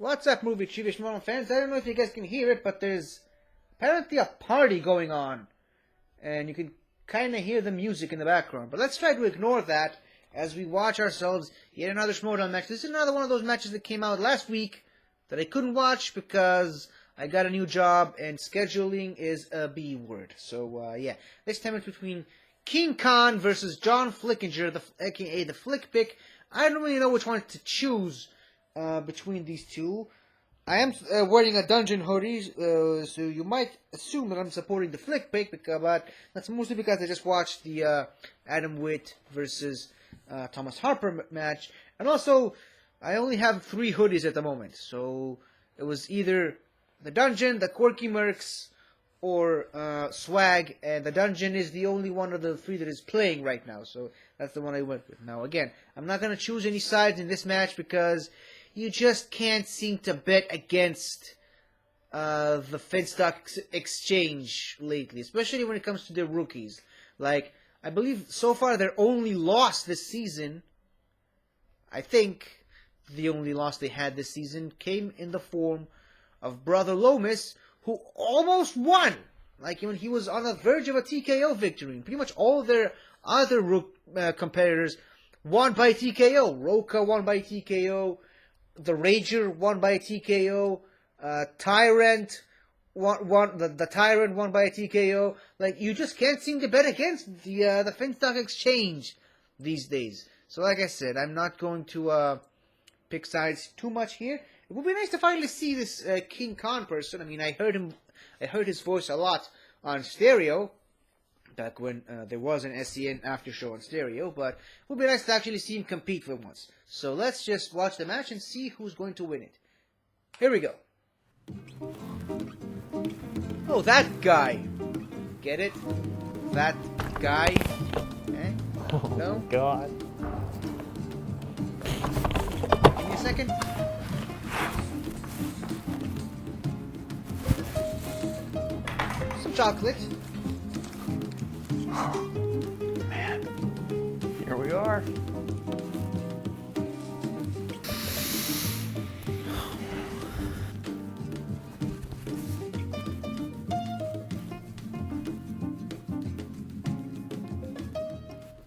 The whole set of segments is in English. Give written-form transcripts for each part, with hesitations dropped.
What's up, movie trivia Schmoedown fans? I don't know if you guys can hear it, but there's apparently a party going on. And you can kind of hear the music in the background. But let's try to ignore that as we watch ourselves yet another Schmoedown match. This is another one of those matches that came out last week that I couldn't watch because I got a new job and scheduling is a B word. So, yeah. This time it's between King Khan versus John Flickinger, aka the Flick Pick. I don't really know which one to choose between these two. I am wearing a dungeon hoodie, so you might assume that I'm supporting the Flick Pick, but that's mostly because I just watched the Adam Witt versus Thomas Harper match, and also I only have 3 hoodies at the moment, so it was either the Dungeon, the Quirky Mercs, or Swag, and the Dungeon is the only one of the 3 that is playing right now, so that's the one I went with. Now again, I'm not going to choose any sides in this match because you just can't seem to bet against the Finstock Exchange lately, especially when it comes to their rookies. Like, I believe so far their only loss this season, I think the only loss they had this season came in the form of Brother Lomas, who almost won. Like, when he was on the verge of a TKO victory. Pretty much all their other competitors won by TKO. Roka won by TKO. The Rager won by TKO. Tyrant the Tyrant won by a TKO. Like, you just can't seem to bet against the Finstock Exchange these days. So, like I said, I'm not going to pick sides too much here. It would be nice to finally see this King Khan person. I mean, I heard his voice a lot on stereo back when there was an SCN after show on stereo, but it would be nice to actually see him compete for once. So let's just watch the match and see who's going to win it. Here we go. Oh, that guy. Get it? That guy. Eh? Oh, no? God. Give me a second. Some chocolate. Man. Here we are.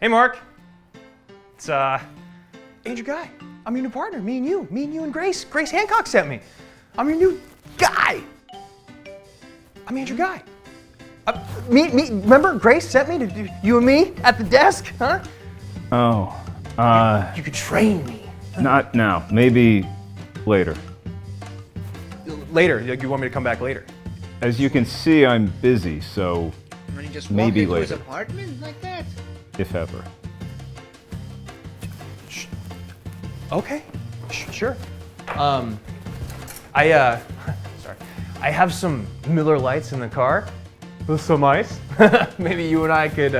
Hey, Mark. It's, Andrew Guy. I'm your new partner. Me and you and Grace. Grace Hancock sent me. I'm your new guy. I'm Andrew Guy. Remember Grace sent me to do you and me at the desk, huh? Oh, You could train me. not now. Maybe later. Later, you want me to come back later? As you can see, I'm busy, so And he just Maybe walked into his later. apartment like that. if ever. Okay, sure. Sorry. I have some Miller Lights in the car with some ice. Maybe you and I could,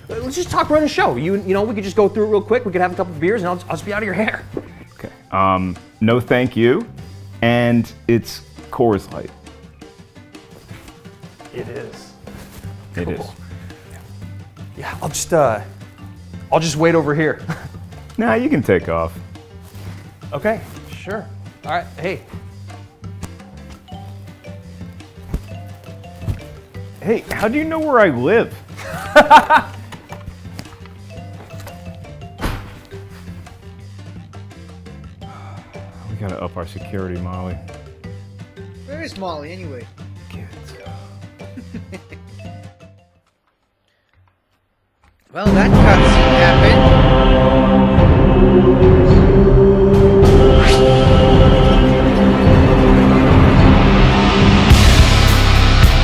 let's just talk, run a show. You know, we could just go through it real quick. We could have a couple of beers and I'll just be out of your hair. Okay. No thank you. And it's Coors Light. It is. It is. Cool. Yeah, I'll just wait over here. Nah, you can take off. Okay, sure. All right, hey. Hey, how do you know where I live? We gotta up our security, Molly. Where is Molly anyway? Well, that cutscene happened.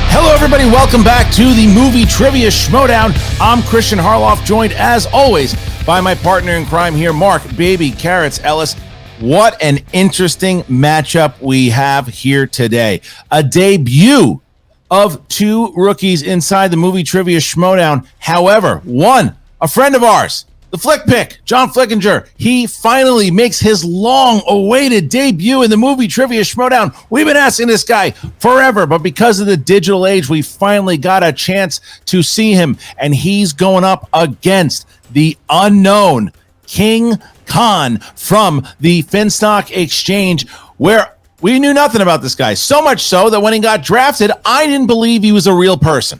Hello, everybody. Welcome back to the Movie Trivia Schmoedown. I'm Christian Harloff, joined as always by my partner in crime here, Mark Baby Carrots Ellis. What an interesting matchup we have here today. A debut of 2 rookies inside the Movie Trivia Schmoedown. However, one, a friend of ours, the Flick Pick, John Flickinger, he finally makes his long-awaited debut in the Movie Trivia Schmoedown. We've been asking this guy forever, but because of the digital age, we finally got a chance to see him, and he's going up against the unknown King Khan from the Finstock Exchange, where We knew nothing about this guy. So much so that when he got drafted, I didn't believe he was a real person.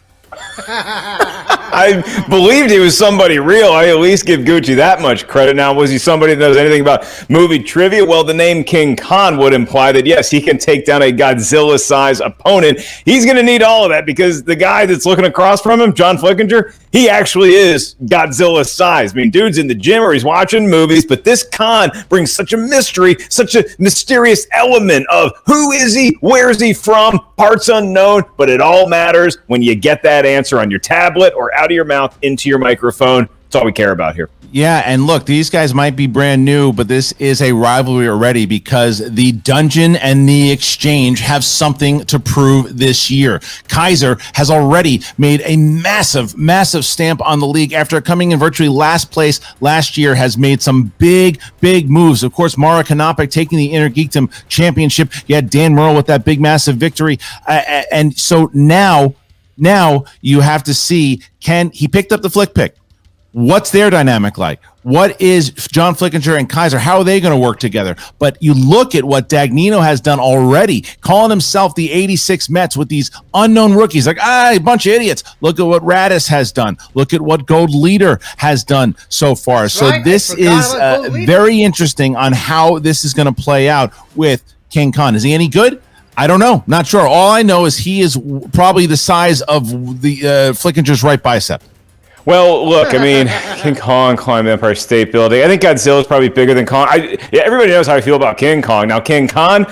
I believed he was somebody real. I at least give Gucci that much credit. Now, was he somebody that knows anything about movie trivia? Well, the name King Khan would imply that, yes, he can take down a Godzilla-sized opponent. He's going to need all of that because the guy that's looking across from him, John Flickinger, he actually is Godzilla-sized. I mean, dude's in the gym or he's watching movies, but this Khan brings such a mystery, such a mysterious element of who is he, where is he from, parts unknown, but it all matters when you get that answer on your tablet or out of your mouth into your microphone. That's all we care about here. Yeah, and look, these guys might be brand new, but this is a rivalry already because the Dungeon and the Exchange have something to prove this year. Kaiser has already made a massive, massive stamp on the league after coming in virtually last place last year, has made some big, big moves. Of course, Mara Kanopik taking the Inner Geekdom Championship. You had Dan Murrell with that big, massive victory. And so now you have to see, he picked up the flick pick. What's their dynamic like? What is John Flickinger and Kaiser? How are they going to work together? But you look at what Dagnino has done already, calling himself the 86 Mets with these unknown rookies. Like, a bunch of idiots. Look at what Radis has done. Look at what Gold Leader has done so far. That's so right. this is very interesting on how this is going to play out with King Khan. Is he any good? I don't know. Not sure. All I know is he is probably the size of the Flickinger's right bicep. Well, look, I mean, King Kong climbed the Empire State Building. I think Godzilla is probably bigger than Kong. Everybody knows how I feel about King Kong. Now, King Kong,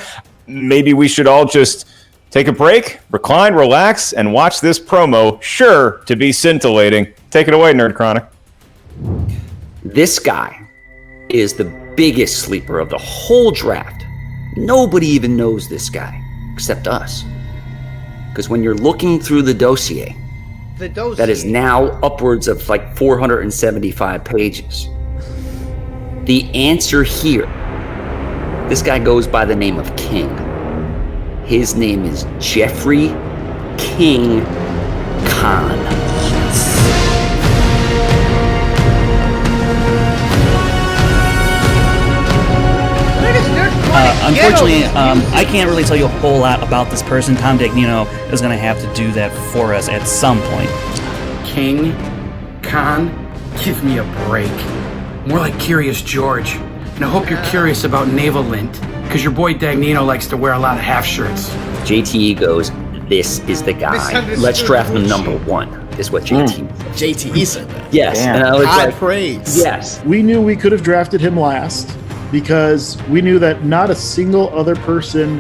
maybe we should all just take a break, recline, relax, and watch this promo, sure to be scintillating. Take it away, Nerd Chronic. This guy is the biggest sleeper of the whole draft. Nobody even knows this guy, except us. Because when you're looking through the dossier, that is now upwards of like 475 pages. The answer here, this guy goes by the name of King. His name is Jeffrey King Khan. Unfortunately, I can't really tell you a whole lot about this person. Tom Dagnino is going to have to do that for us at some point. King Khan, give me a break. More like Curious George. And I hope you're curious about navel lint, because your boy Dagnino likes to wear a lot of half shirts. JTE goes, this is the guy. Let's draft him number one, is what JTE said. JTE said that. Yes. Damn. And I was High like, praise. Yes. We knew we could have drafted him last because we knew that not a single other person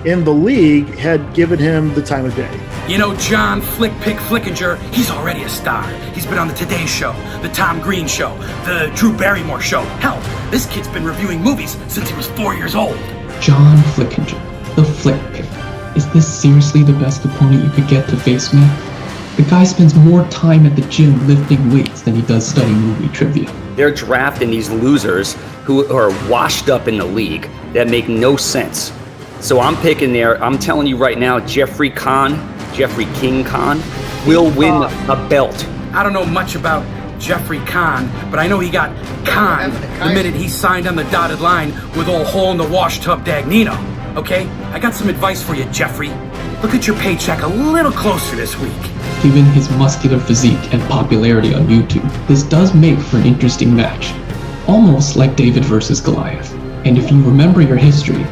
in the league had given him the time of day. You know, John Flickinger, he's already a star. He's been on the Today Show, the Tom Green Show, the Drew Barrymore Show. Hell, this kid's been reviewing movies since he was 4 years old. John Flickinger, the Flick Pick. Is this seriously the best opponent you could get to face me? The guy spends more time at the gym lifting weights than he does studying movie trivia. They're drafting these losers who are washed up in the league that make no sense. So I'm picking I'm telling you right now, Jeffrey King Khan, will win a belt. I don't know much about Jeffrey Khan, but I know he got Khan the minute he signed on the dotted line with old hole-in-the-wash tub Dagnino. Okay? I got some advice for you, Jeffrey. Look at your paycheck a little closer this week. Given his muscular physique and popularity on YouTube, this does make for an interesting match. Almost like David versus Goliath. And if you remember your history,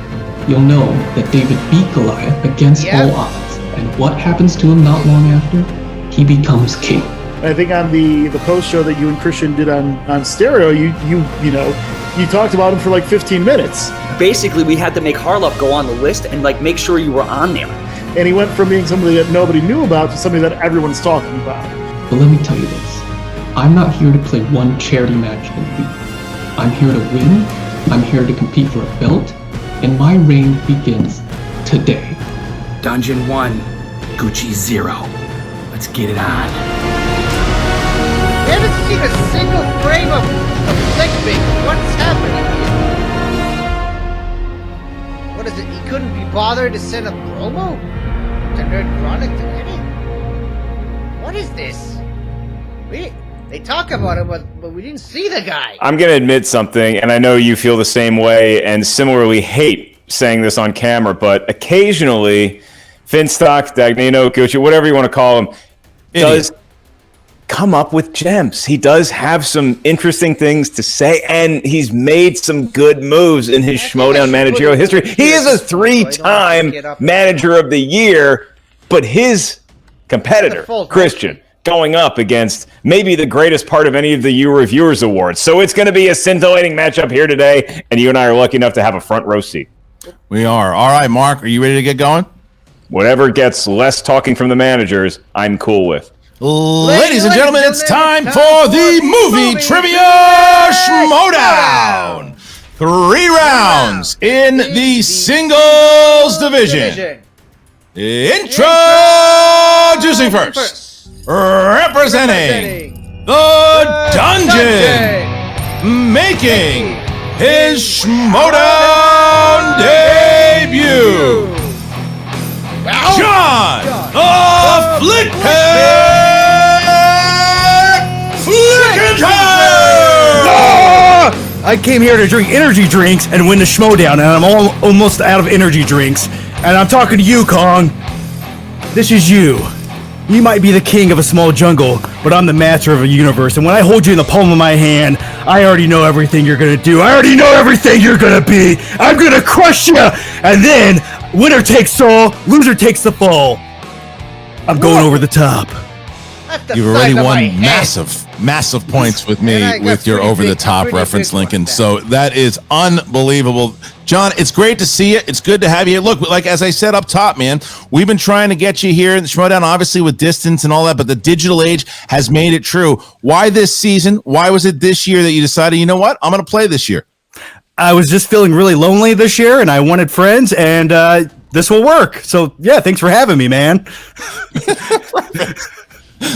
you'll know that David beat Goliath against all odds. And what happens to him not long after? He becomes king. I think on the post show that you and Christian did on Stereo, you talked about him for like 15 minutes. Basically, we had to make Harloff go on the list and like make sure you were on there. And he went from being somebody that nobody knew about to somebody that everyone's talking about. But let me tell you this. I'm not here to play one charity match in the league. I'm here to win, I'm here to compete for a belt, and my reign begins today. Dungeon 1, Gucci 0. Let's get it on. We haven't seen a single frame of Flickpick. What's happening here? What is it? He couldn't be bothered to send a promo to Nerd Chronic to get it? What is this? They talk about him, but we didn't see the guy. I'm going to admit something, and I know you feel the same way and similarly hate saying this on camera, but occasionally Finstock, Dagnino, Gucci, whatever you want to call him, does come up with gems. He does have some interesting things to say, and he's made some good moves in his Schmoedown managerial history. He is a 3-time manager of the year, but his competitor, Christian, going up against maybe the greatest part of any of the You Reviewers Awards. So it's going to be a scintillating matchup here today, and you and I are lucky enough to have a front row seat. We are. All right, Mark, are you ready to get going? Whatever gets less talking from the managers, I'm cool with. Ladies and gentlemen, it's time for the Movie Trivia Schmoedown. 3 rounds in the singles division. Introducing first, representing the Dungeon, making his Schmoedown debut, John the Flickinger. I came here to drink energy drinks and win the Schmoedown, and I'm almost out of energy drinks. And I'm talking to you, Kong. This is you. You might be the king of a small jungle, but I'm the master of a universe. And when I hold you in the palm of my hand, I already know everything you're gonna do. I already know everything you're gonna be. I'm gonna crush you. And then, winner takes all, loser takes the fall. I'm going over the top. You've already won massive points with me with your over-the-top reference, Lincoln. So that is unbelievable. John, it's great to see you. It's good to have you here. Look, like as I said up top, man, we've been trying to get you here in the Schmoedown, obviously with distance and all that, but the digital age has made it true. Why this season? Why was it this year that you decided, you know what, I'm going to play this year? I was just feeling really lonely this year, and I wanted friends, and this will work. So, yeah, thanks for having me, man.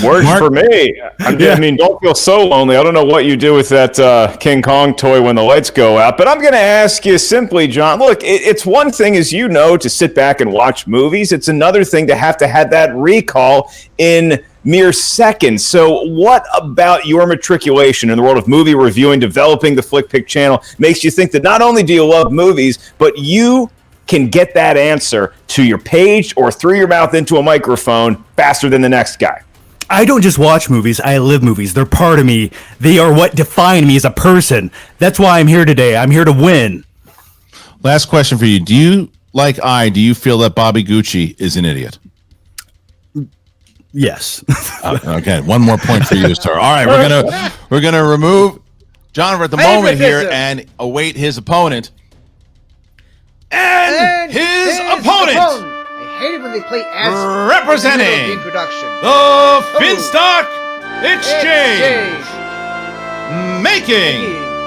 Works for me. I mean, don't feel so lonely. I don't know what you do with that King Kong toy when the lights go out, but I'm going to ask you simply, John. Look, it's one thing, as you know, to sit back and watch movies. It's another thing to have that recall in mere seconds. So what about your matriculation in the world of movie reviewing, developing the Flick Pick channel, makes you think that not only do you love movies, but you can get that answer to your page or through your mouth into a microphone faster than the next guy? I don't just watch movies, I live movies. They're part of me. They are what define me as a person. That's why I'm here today. I'm here to win. Last question for you. Do you feel that Bobby Gucci is an idiot? Yes. Okay, one more point for you, sir. All right, we're gonna remove John at the moment here and await his opponent. And his opponent. I hate it when they play as representing the introduction. The Finstock Exchange, making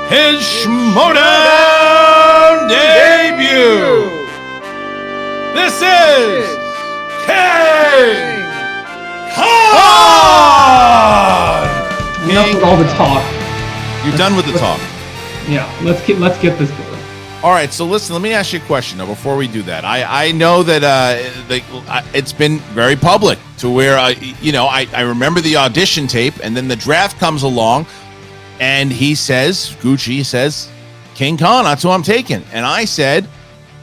his Schmoedown debut. This is King Kong. Enough with all the talk. You're done with the talk. Yeah, let's get this going. All right, so listen, let me ask you a question, though, before we do that. I know that it's been very public to where, I remember the audition tape, and then the draft comes along, and Gucci says, King Khan, that's who I'm taking. And I said,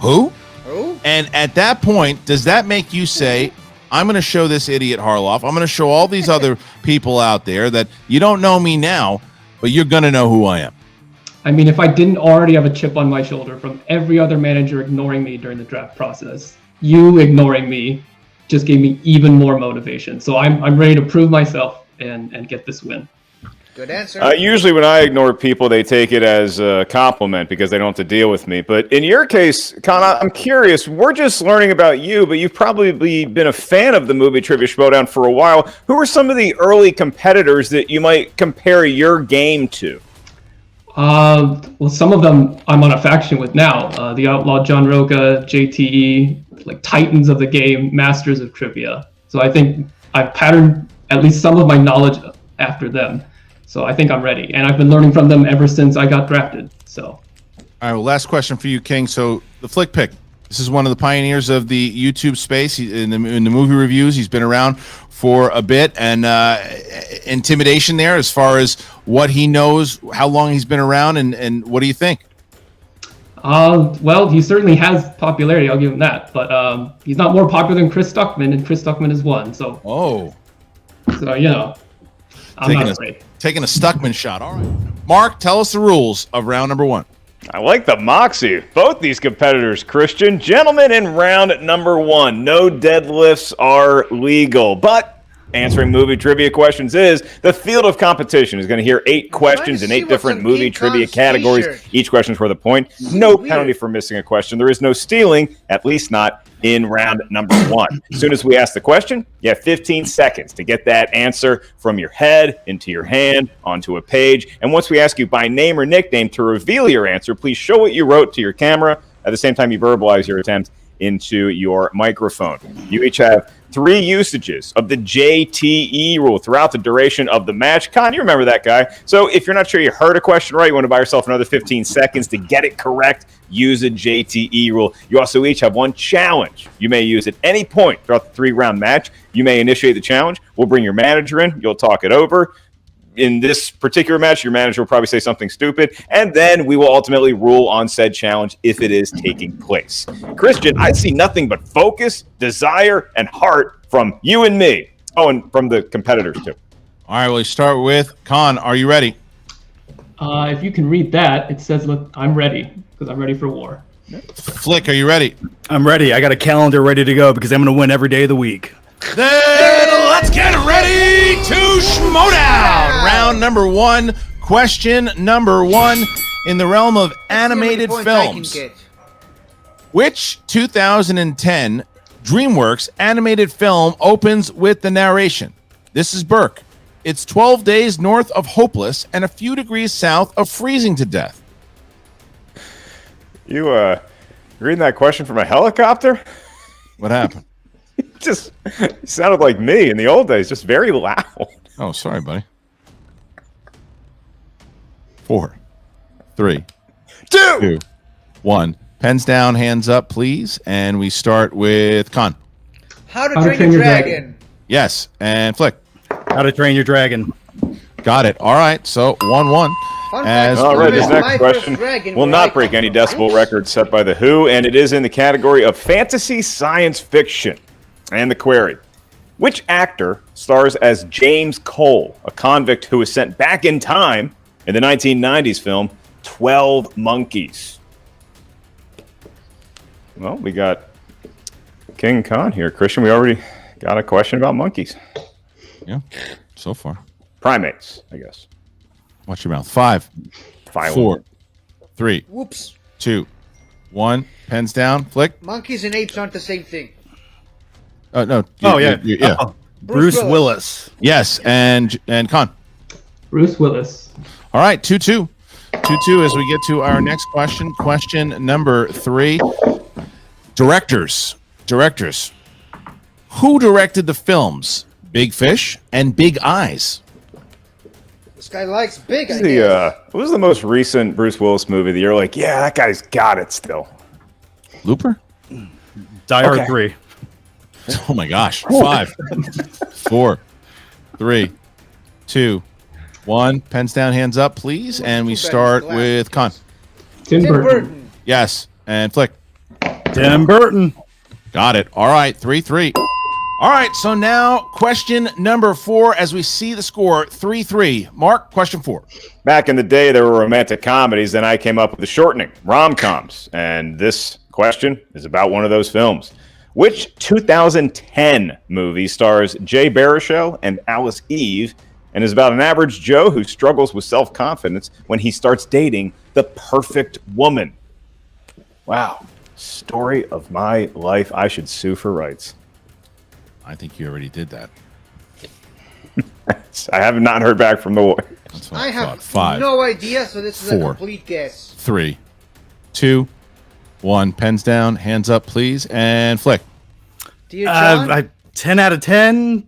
who? Who? And at that point, does that make you say, I'm going to show this idiot Harloff, I'm going to show all these other people out there that you don't know me now, but you're going to know who I am? I mean, if I didn't already have a chip on my shoulder from every other manager ignoring me during the draft process, you ignoring me just gave me even more motivation. So I'm ready to prove myself and get this win. Good answer. Usually when I ignore people, they take it as a compliment because they don't have to deal with me. But in your case, Con, I'm curious. We're just learning about you, but you've probably been a fan of the Movie Trivia Schmoedown for a while. Who are some of the early competitors that you might compare your game to? Well, some of them I'm on a faction with now. The Outlaw John Roca, JTE, like titans of the game, masters of trivia. So I think I've patterned at least some of my knowledge after them. So I think I'm ready. And I've been learning from them ever since I got drafted. So. All right, well, last question for you, King. So the Flick Pick. This is one of the pioneers of the YouTube space. In the movie reviews, he's been around for a bit, and intimidation there as far as what he knows, how long he's been around, and what do you think? Well, he certainly has popularity. I'll give him that. But he's not more popular than Chris Stuckman, and Chris Stuckman is one. So you know, I'm not afraid. Taking a Stuckman shot. All right. Mark, tell us the rules of round number 1. I like the moxie. Both these competitors, Christian. Gentlemen, in round number 1, no deadlifts are legal. But answering movie trivia questions is the field of competition. Is going to hear 8 questions in 8 different movie trivia categories. Each question is worth a point. No penalty for missing a question. There is no stealing, at least not in round number 1. As soon as we ask the question, you have 15 seconds to get that answer from your head into your hand onto a page. And once we ask you by name or nickname to reveal your answer, please show what you wrote to your camera. At the same time, you verbalize your attempt into your microphone. You each have 3 usages of the JTE rule throughout the duration of the match. Con, you remember that guy. So if you're not sure you heard a question right, you want to buy yourself another 15 seconds to get it correct, use a JTE rule. You also each have 1 challenge you may use at any point throughout the 3-round match. You may initiate the challenge. We'll bring your manager in. You'll talk it over. In this particular match, your manager will probably say something stupid, and then we will ultimately rule on said challenge if it is taking place. Christian, I see nothing but focus, desire, and heart from you and me. Oh, and from the competitors, too. All right, we'll start with Con. Are you ready? If you can read that, it says, "Look, I'm ready," because I'm ready for war. Flick, are you ready? I'm ready. I got a calendar ready to go because I'm going to win every day of the week. Then let's get ready to Schmoedown. Round number 1, question number 1 in the realm of animated films. Which 2010 DreamWorks animated film opens with the narration? This is Burke. It's 12 days north of hopeless and a few degrees south of freezing to death. You reading that question from a helicopter? What happened? Just sounded like me in the old days, just very loud. Oh, sorry, buddy. 4, 3, 2, 1. Pens down, hands up, please. And we start with Con. How to Train Your Dragon. Yes, and Flick. How to Train Your Dragon. Got it. All right, so 1-1. All right, this next question will not break any decibel records set by The Who, and it is in the category of fantasy science fiction. And the query: which actor stars as James Cole, a convict who was sent back in time in the 1990s film 12 Monkeys? Well, we got King Khan here. Christian, we already got a question about monkeys. Yeah, so far. Primates, I guess. Watch your mouth. 5, 4, 3, 2, 1. Pens down. Flick. Monkeys and apes aren't the same thing. No. Yeah. Bruce Willis. Yes, and Con. Bruce Willis. All right, 2-2. 2-2 as we get to our next question. Question number 3. Directors. Who directed the films Big Fish and Big Eyes? This guy likes big, I guess. What was the most recent Bruce Willis movie that you're like, yeah, that guy's got it still? Looper? Die Hard 3. Oh my gosh. 5, 4, 3, 2, 1. Pens down, hands up, please. And we start with Con. Tim Burton. Yes. And Flick. Tim Burton. Got it. All right. 3-3. All right. So now question number 4 as we see the score 3-3. Mark, question 4. Back in the day, there were romantic comedies. Then I came up with the shortening, rom-coms. And this question is about one of those films. Which 2010 movie stars Jay Baruchel and Alice Eve and is about an average Joe who struggles with self-confidence when he starts dating the perfect woman? Wow. Story of my life. I should sue for rights. I think you already did that. I have not heard back from the lawyer. I have 5, no idea, so this is 4, a complete guess. 3, 2, 1. Pens down, hands up, please. And Flick. Dear John? 10 out of 10.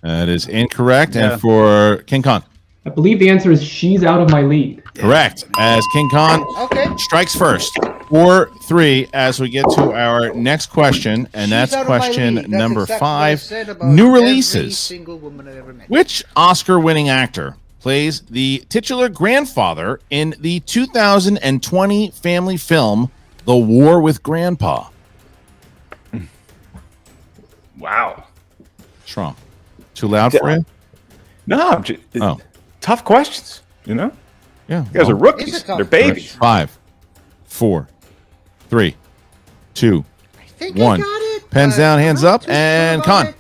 That is incorrect. Yeah. And for King Kong. I believe the answer is She's Out of My League. Correct. As King Kong strikes first. 4-3 as we get to our next question, and that's question number 5. New releases. Which Oscar-winning actor plays the titular grandfather in the 2020 family film The War with Grandpa. Wow. Strong. Too loud for you? No, tough questions, you know? Yeah. You guys are rookies. They're babies. 5, 4, 3, 2, I think 1. I got it. Pens down, hands up, and Con.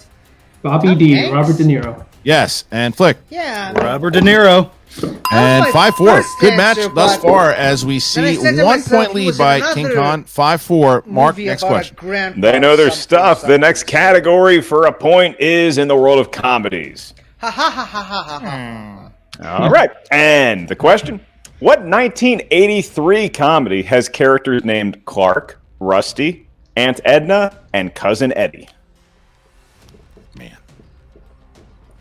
Bobby D. Robert De Niro. Yes, and Flick. Yeah. Robert De Niro. And my 5-4. first Good match answer, thus but far as we then I see said to 1 myself, point he lead was by in King another Khan. 5-4. Mark, Movie next about a question. grandpa They know their something, stuff. The something. next category for a point is in the world of comedies. Ha ha ha ha ha ha. All right. And the question: what 1983 comedy has characters named Clark, Rusty, Aunt Edna, and Cousin Eddie? Man.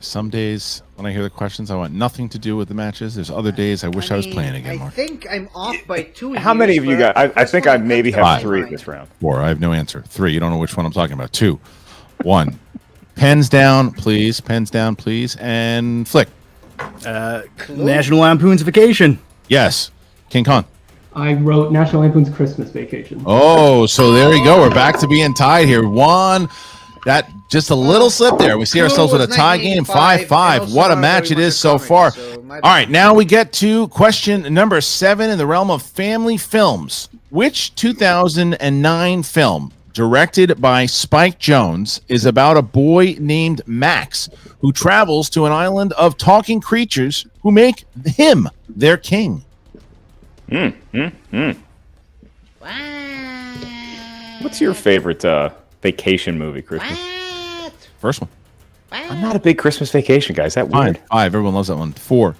Some days when I hear the questions, I want nothing to do with the matches. There's other days I wish I was playing again, I Mark. think I'm off by 2 How many of you got? I think I maybe have Five. 3 this round. 4. I have no answer. 3. You don't know which one I'm talking about. 2, 1. Pens down, please. Pens down, please. And Flick. National Lampoon's Vacation. Yes. King Khan. I wrote National Lampoon's Christmas Vacation. Oh, so there you go. We're back to being tied here. That just a little slip there. We see ourselves with a tie game, 5-5. What a match it is so far. All right, now we get to question number 7 in the realm of family films. Which 2009 film, directed by Spike Jonze, is about a boy named Max who travels to an island of talking creatures who make him their king? What's your favorite vacation movie, Christmas? First one. I'm not a big Christmas Vacation guy. Is that weird? 5. Everyone loves that one. 4,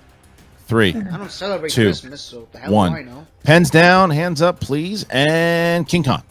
3, I don't celebrate 2, Christmas, so the hell do I 1. know? Pens down, hands up, please. And King Kong.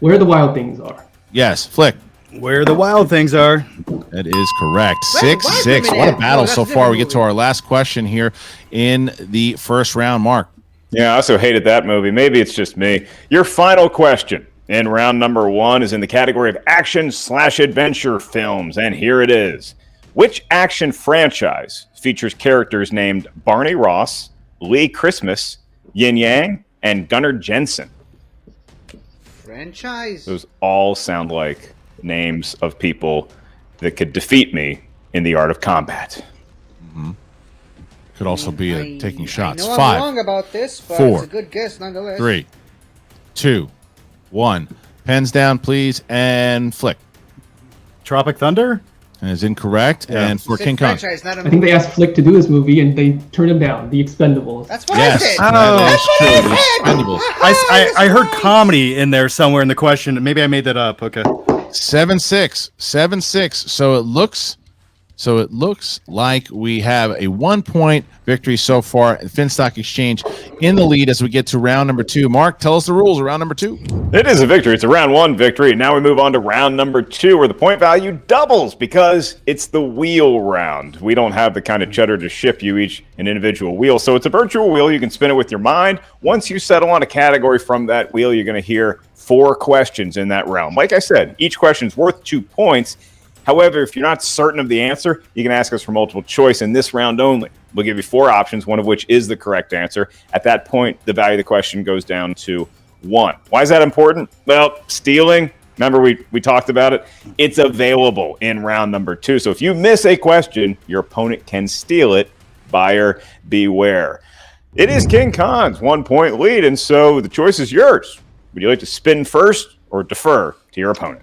Where the Wild Things Are. Yes, Flick. Where the Wild Things Are. That is correct. Wait, 6-6. wait a What a minute. battle No, that's so a far. different We get to movie. our last question here in the first round. Mark. Yeah, I also hated that movie. Maybe it's just me. Your final question in round number 1 is in the category of action/adventure films, and here it is. Which action franchise features characters named Barney Ross, Lee Christmas, Yin Yang, and Gunnar Jensen? Franchise? Those all sound like names of people that could defeat me in the art of combat. Could also be taking shots. I know 5, I'm wrong about this, but 4, it's a good guess nonetheless. 3, 2, 1. Pens down, please. And Flick. Tropic Thunder? That is incorrect. Yeah. And for It's a King Kong. franchise, not a I think they movie. asked Flick to do this movie and they turned him down. The Expendables. That's what Yes, I said. that is true. I The said. Expendables. I heard comedy in there somewhere in the question. Maybe I made that up. Okay. 7-6. 7-6. So it looks like we have a 1-point victory so far at Finstock Exchange in the lead as we get to round number 2. Mark, tell us the rules of round number 2. It is a victory. It's a round 1 victory. Now we move on to round number 2, where the point value doubles because it's the wheel round. We don't have the kind of cheddar to ship you each an individual wheel. So it's a virtual wheel. You can spin it with your mind. Once you settle on a category from that wheel, you're going to hear 4 questions in that realm. Like I said, each question is worth 2 points. However, if you're not certain of the answer, you can ask us for multiple choice in this round only. We'll give you 4 options, one of which is the correct answer. At that point, the value of the question goes down to 1. Why is that important? Well, stealing, remember we talked about it? It's available in round number 2. So if you miss a question, your opponent can steal it. Buyer beware. It is King Khan's 1-point lead, and so the choice is yours. Would you like to spin first or defer to your opponent?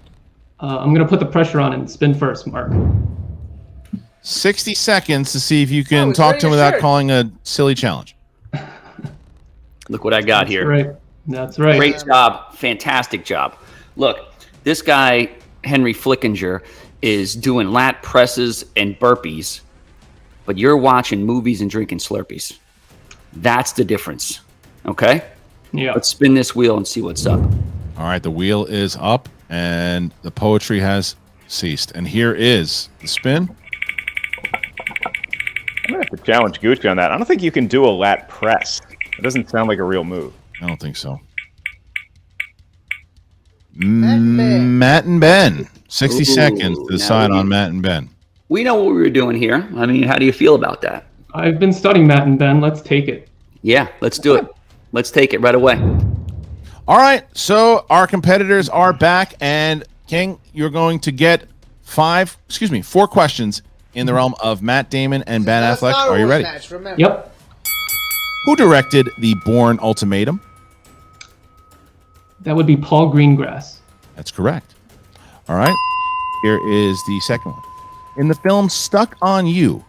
I'm going to put the pressure on and spin first, Mark. 60 seconds to see if you can he's talk to him wearing a without shirt. calling a silly challenge. Look what I got here. Right. That's right. Great job. Fantastic job. Look, this guy, Henry Flickinger, is doing lat presses and burpees, but you're watching movies and drinking Slurpees. That's the difference. Okay? Yeah. Let's spin this wheel and see what's up. All right, the wheel is up and the poetry has ceased. And here is the spin. I'm going to have to challenge Gucci on that. I don't think you can do a lat press. It doesn't sound like a real move. I don't think so. and Ben. Matt and Ben. 60 Ooh, seconds to decide now we- on Matt and Ben. We know what we were doing here. I mean, how do you feel about that? I've been studying Matt and Ben. Let's take it. Yeah, let's do it. Let's take it right away. All right, so our competitors are back, and King, you're going to get 4 questions in the realm of Matt Damon and Ben Affleck. Are you ready? Match, remember. Yep. Who directed the Bourne Ultimatum? That would be Paul Greengrass. That's correct. All right, here is the second one. In the film Stuck on You,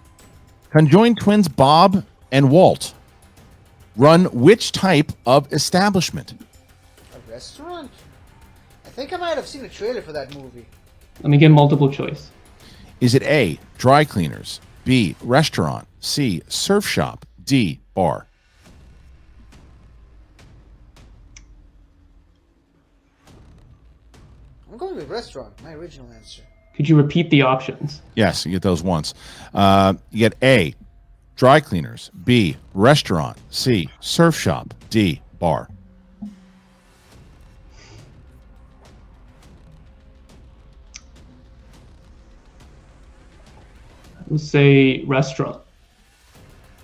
conjoined twins Bob and Walt run which type of establishment? A restaurant? I think I might have seen a trailer for that movie. Let me get multiple choice. Is it A, dry cleaners, B, restaurant, C, surf shop, D, bar? I'm going with restaurant, my original answer. Could you repeat the options? Yes, you get those once. You get A, dry cleaners, B, restaurant, C, surf shop, D, bar. We'll say restaurant.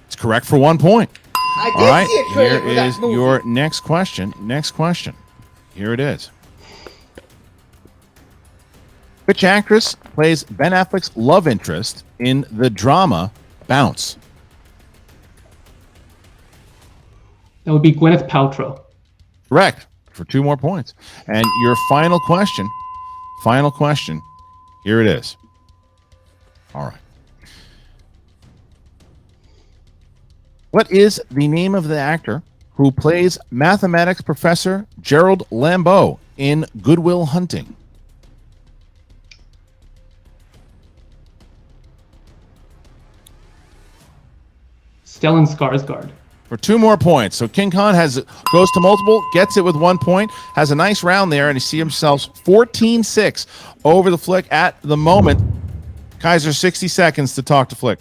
It's correct for 1 point. I did All right, see a trailer for here that is movie. your next question. Here it is. Which actress plays Ben Affleck's love interest in the drama Bounce? That would be Gwyneth Paltrow. Correct, for 2 more points. And your final question, here it is. All right. What is the name of the actor who plays mathematics professor Gerald Lambeau in Good Will Hunting? Stellan Skarsgård. For 2 more points. So King Khan goes to multiple, gets it with 1 point, has a nice round there, and he sees himself 14-6 over the Flick at the moment. Kaiser, 60 seconds to talk to Flick.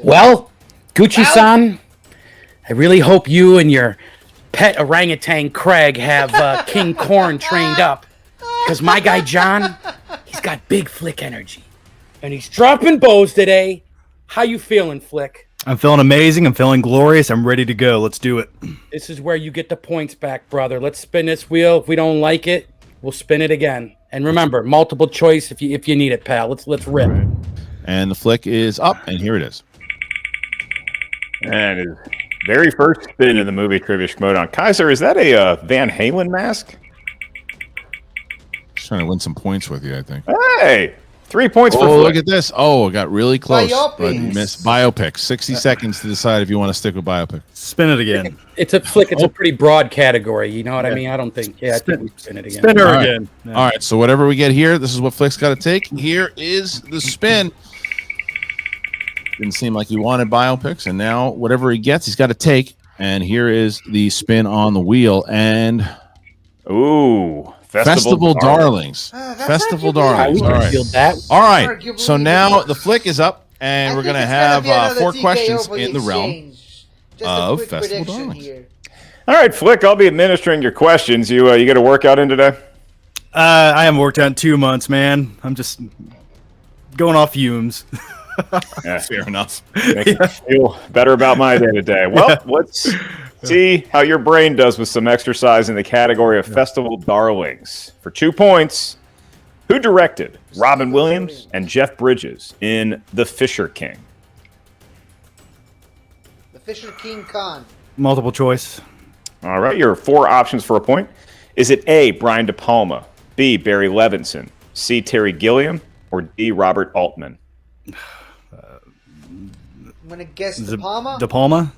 Well, Gucci-san, I really hope you and your pet orangutan Craig have King Corn trained up. Because my guy John, he's got big Flick energy. And he's dropping bows today. How you feeling, Flick? I'm feeling amazing. I'm feeling glorious. I'm ready to go. Let's do it. This is where you get the points back, brother. Let's spin this wheel. If we don't like it, we'll spin it again. And remember, multiple choice if you need it, pal. Let's rip. Right. And the Flick is up, and here it is. And his very first spin in the movie Trivia Schmoedown. Kaiser, is that a Van Halen mask? Just trying to win some points with you, I think. Hey! 3 points for Oh, Flick. look at this. Oh, it got really close. But Biopics. missed. Biopic. 60 seconds to decide if you want to stick with biopic. Spin it again. It's a pretty broad category. You know what I mean? I don't think. Yeah, I think we spin it again. Spin her All right. again. Yeah. All right, so whatever we get here, this is what Flick's got to take. Here is the spin. Didn't seem like he wanted biopics, and now whatever he gets, he's got to take. And here is the spin on the wheel. And Ooh. Festival Darlings. That's Festival arguably- Darlings. All right. Feel that. All right. Arguably So now the Flick is up, and I we're think going to it's have be another 4 TKO questions for in the realm exchange. Just a of quick Festival prediction Darlings. here. All right, Flick, I'll be administering your questions. You get a workout in today? I haven't worked out in 2 months, man. I'm just going off fumes. Yeah, fair enough. Make me feel better about my day today. Well, let's see how your brain does with some exercise in the category of Festival Darlings. For 2 points, who directed Robin Williams and Jeff Bridges in The Fisher King? The Fisher King Khan. Multiple choice. All right, your 4 options for a point. Is it A, Brian De Palma, B, Barry Levinson, C, Terry Gilliam, or D, Robert Altman? I'm going to guess De Palma. De Palma?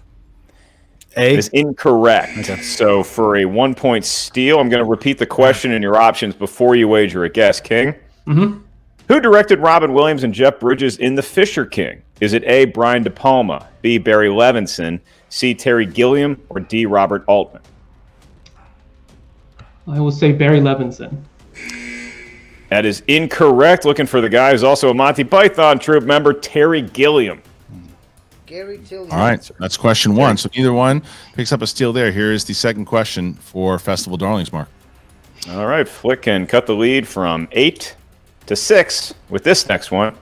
A? Is incorrect. So for a 1 point steal, I'm going to repeat the question and your options before you wager a guess, King. Mm-hmm. Who directed Robin Williams and Jeff Bridges in The Fisher King? Is it A, Brian De Palma, B, Barry Levinson, C, Terry Gilliam, or D, Robert Altman? I will say Barry Levinson. That is incorrect. Looking for the guy who's also a Monty Python troupe member, Terry Gilliam. Gary Tilly. All right, that's question 1. So either one picks up a steal there. Here is the second question for Festival Darlings, Mark. All right, Flick can cut the lead from 8 to 6 with this next one.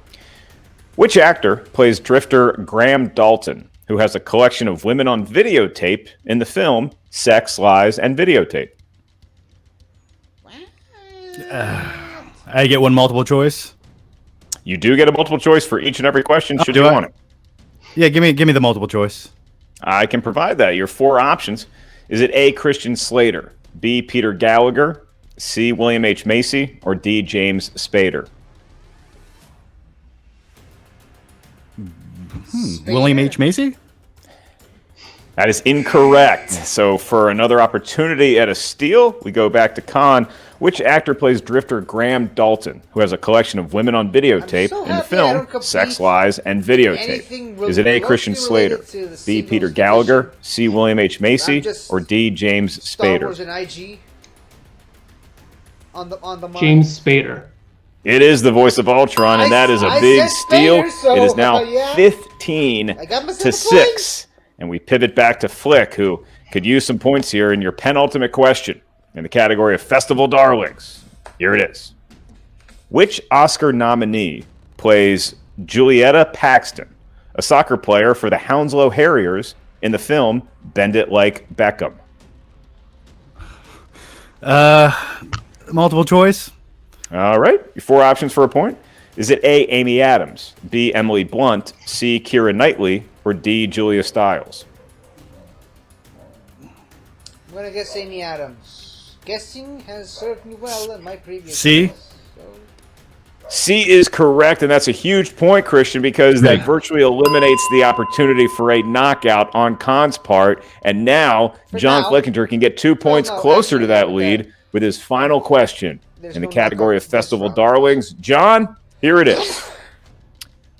Which actor plays drifter Graham Dalton, who has a collection of women on videotape in the film Sex, Lies, and Videotape? I get one multiple choice. You do get a multiple choice for each and every question, should do you I? want it. Yeah, give me the multiple choice. I can provide that. Your 4 options. Is it A, Christian Slater, B, Peter Gallagher, C, William H. Macy, or D, James Spader? William H. Macy? That is incorrect. So for another opportunity at a steal, we go back to Khan. Which actor plays Drifter Graham Dalton, who has a collection of women on videotape so in the happy I don't film complete Sex, Lies, and Videotape? anything Is it A, Christian Slater, related to the B, singles Peter Gallagher, C, William H. I'm Macy, just or D, James Star Wars Spader? and IG on the mind. James Spader. It is the voice of Ultron, and that is a I big said steal. Spader, so, It is now yeah. 15 I got myself to a 6. And we pivot back to Flick, who could use some points here in your penultimate question in the category of Festival Darlings. Here it is. Which Oscar nominee plays Julietta Paxton, a soccer player for the Hounslow Harriers in the film Bend It Like Beckham? Multiple choice. All right. Your 4 options for a point. Is it A, Amy Adams, B, Emily Blunt, C, Keira Knightley, or D, Julia Stiles? I'm gonna guess Amy Adams. Guessing has served me well in my previous. C. tests, so. C is correct, and that's a huge point, Christian, because that virtually eliminates the opportunity for a knockout on Khan's part. And now, John now. Flickinger can get 2 points no, closer to actually, that yeah, lead with his final question There's in the no category of knockout this Festival round. Darlings. John, here it is.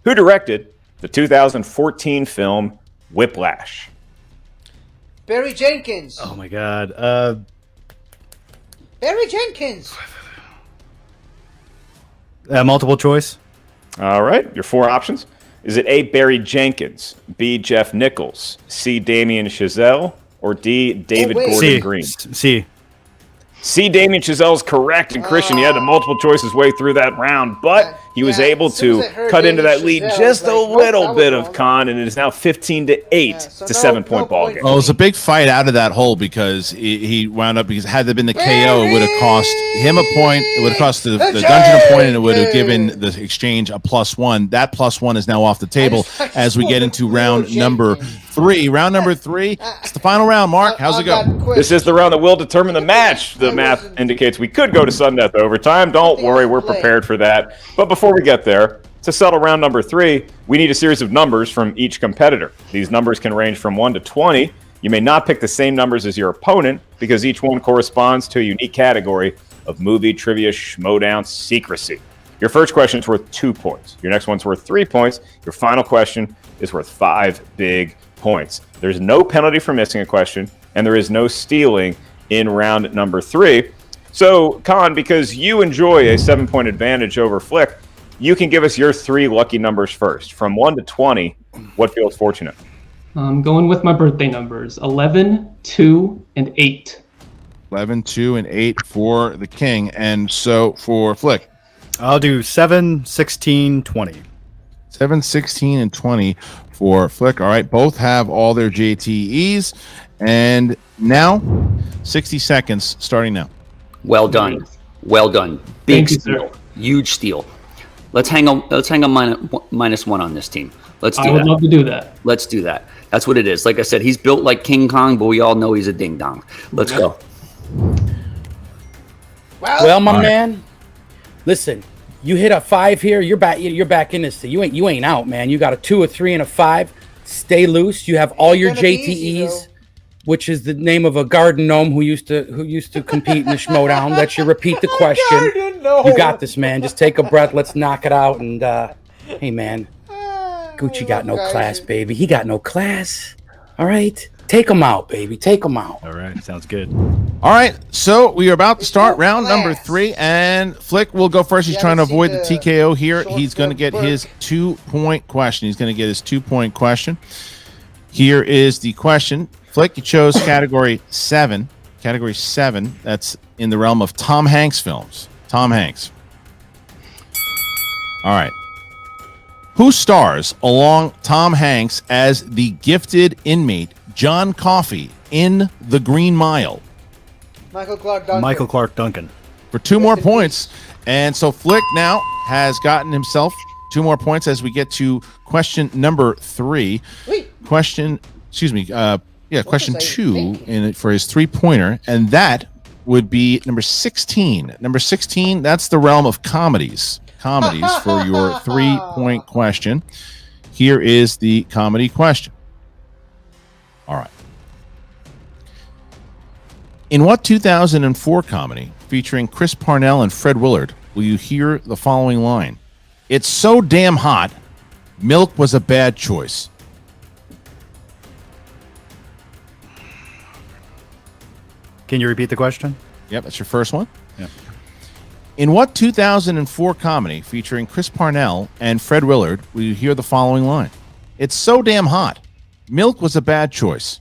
Who directed the 2014 film Whiplash? Barry Jenkins. Oh my God. Barry Jenkins. Multiple choice. All right, your 4 options. Is it A, Barry Jenkins, B, Jeff Nichols, C, Damien Chazelle, or D, David wait. Gordon C. Green? C. C, Damien Chazelle is correct, and Christian, you had the multiple choices way through that round, but he was Yeah, able as soon to as I heard cut into Damien that lead Chazelle, just I a was like, little nope, that bit was of wrong. Con, and it is now 15 to 8. So It's a no 7-point ball game. Well, it was a big fight out of that hole because he wound up, because had there been the KO, it would have cost him a point. It would have cost the dungeon a point, and it would have given the exchange a +1. That +1 is now off the table as we get into round number 3. Round number 3. It's the final round, Mark. How's it go? This is the round that will determine the match. The math indicates we could go to sudden death overtime. Don't worry, we're prepared for that. But before we get there, to settle round number 3, we need a series of numbers from each competitor. These numbers can range from 1 to 20. You may not pick the same numbers as your opponent because each one corresponds to a unique category of movie trivia Schmoedown secrecy. Your first question is worth 2 points. Your next one's worth 3 points. Your final question is worth 5 big points. There's no penalty for missing a question, and there is no stealing in round number 3. So, Khan, because you enjoy a 7-point advantage over Flick, you can give us your 3 lucky numbers first. From 1 to 20, what feels fortunate? I'm going with my birthday numbers 11, 2, and 8. 11, 2, and 8 for the king. And so for Flick, I'll do 7, 16, 20. 7, 16, and 20 for Flick. All right, both have all their JTEs. And now, 60 seconds starting now. Well done. Well done. Big Thank you, steal. sir. Huge steal. Let's hang on -1 on this team. Let's do I would that. love to do that. Let's do that. That's what it is. Like I said, he's built like King Kong, but we all know he's a ding dong. Let's go. Well, my man, listen. You hit a 5 here. You're back. You're back in this thing. You ain't out, man. You got a 2, a 3, and a 5. Stay loose. You have all your gonna be easy, JTEs, which is the name of a garden gnome who used to compete in the Schmoedown. Let you repeat the question. You got this, man. Just take a breath. Let's knock it out. And hey, man, Gucci got no class, baby. He got no class. All right, take him out, baby. Take him out. All right, sounds good. All right, so we are about to start round number 3, and Flick will go first. He's trying to avoid the TKO here. He's going to get his 2-point question. He's going to get his 2-point question. Here is the question. Flick, you chose category 7. Category 7, that's in the realm of Tom Hanks films. Tom Hanks. All right. Who stars along Tom Hanks as the gifted inmate John Coffey in The Green Mile? Michael Clark Duncan. Michael Clark Duncan. for 2 more points. And so Flick now has gotten himself 2 more points as we get to question number 3. Question 2 for his 3-pointer, and that would be number 16. Number 16, that's the realm of comedies. Comedies for your 3-point question. Here is the comedy question. All right. In what 2004 comedy featuring Chris Parnell and Fred Willard will you hear the following line? It's so damn hot, milk was a bad choice. Can you repeat the question? Yep, that's your first one. Yeah. In what 2004 comedy featuring Chris Parnell and Fred Willard will you hear the following line? It's so damn hot, milk was a bad choice.